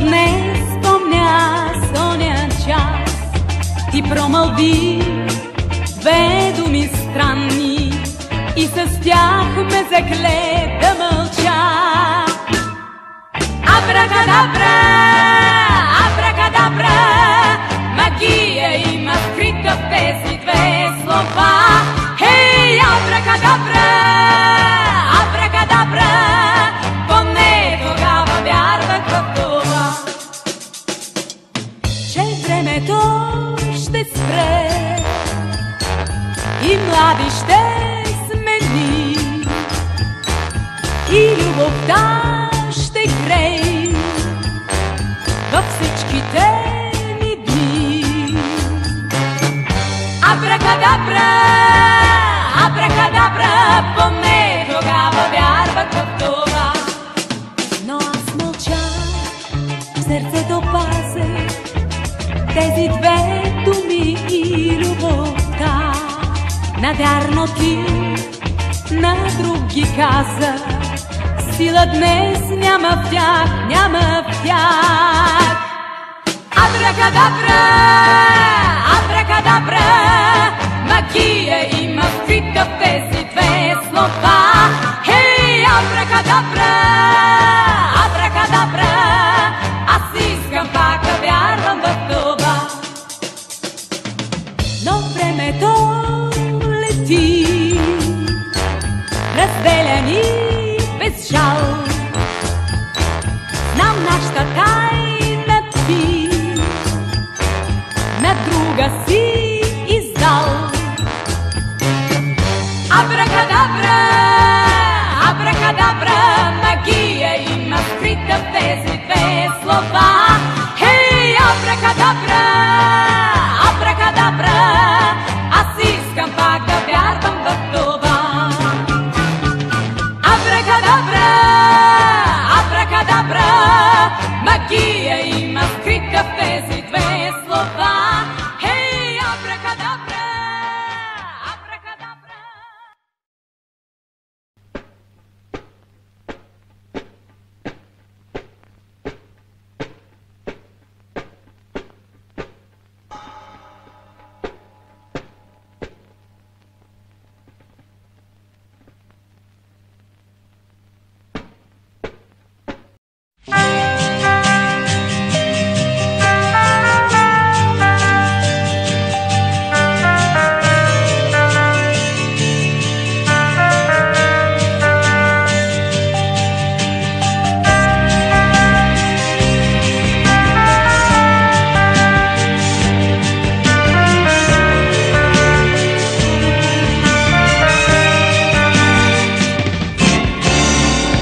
днес спомня с оня час. Ти промълви две думи странни и с тях ме закле да мълча. Абракадабра, абракадабра, магия има скрита в тези две слова. Хей, абракадабра, абракадабра, поне тогава вярвах в това, че времето ще спре и млади ще смени и любовта ще грей във всичките ни дни. Абракадабра, абракадабра, поне тогава вярвах в това. Но аз мълчах, в сърцето пазех тези две думи и любовта. Навярно ти на други каза, сила днес няма в тях, няма в тях. Абракадабра, абракадабра, магия има скрита в тези две слова. Хей, абракадабра, абракадабра, аз искам пак да вярвам в това. Но времето лети, разделя ни без жал. Знам нашата тайна ти на друга си издал. Абракадабра, абракадабра, магия има скрита в тези две слова. Хей, абракадабра, абракадабра, аз искам пак да вярвам в това. Абракадабра, абракадабра, магия има скрита в тези две слова. Хей, абракадабра, абракадабра.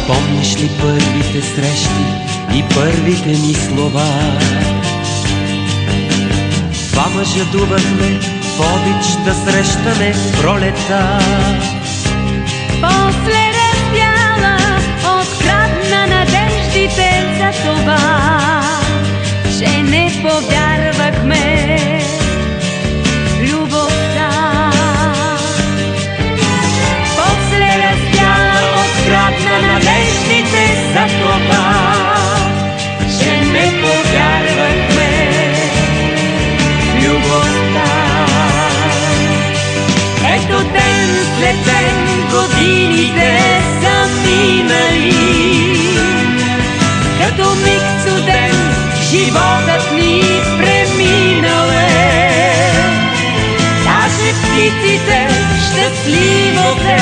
Помниш ли първите срещи и първите ни слова? Двама жадувахме в обич да срещаме пролета. После разбяла, открадна надеждите за това, че не повярвахме любовта. После разбяла, открадна надеждите за това, че не повярвахме любовта. Ето ден след ден годините са минали, като миг студен животът ни преминал е. Даже птиците щастливо те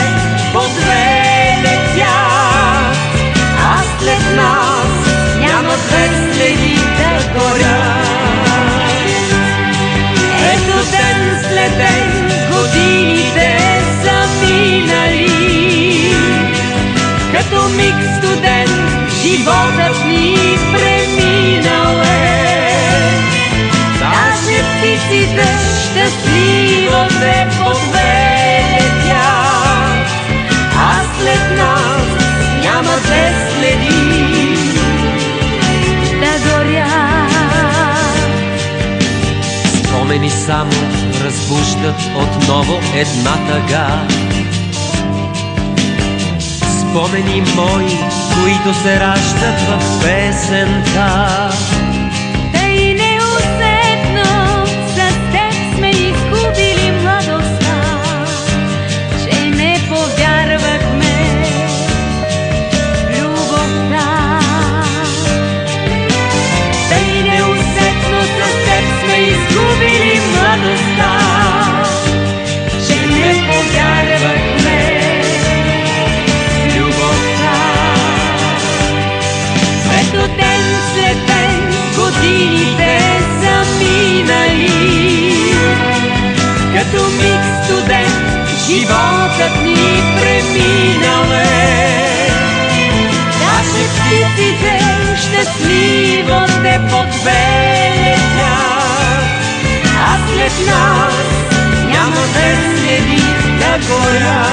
подведе тях, а след нас няма две следи да горят. Ето ден след ден годините са минали, като миг студен животът ни преминал е. Даже птиците щастливо те подведе тях, а след нас няма две следи да горят. Спомени само разбуждат отново една тъга. спомени мои, които се раждат в песента. Тъй неусетно с теб сме изгубили младостта, че не повярвахме в любовта. Тъй неусетно с теб сме изгубили младостта, че не повярвахме в любовта. Ето ден след ден годините са минали, като миг студен животът ни преминале. Даже птиците щастливо те подвелетят, а след нас няма без следи на горя.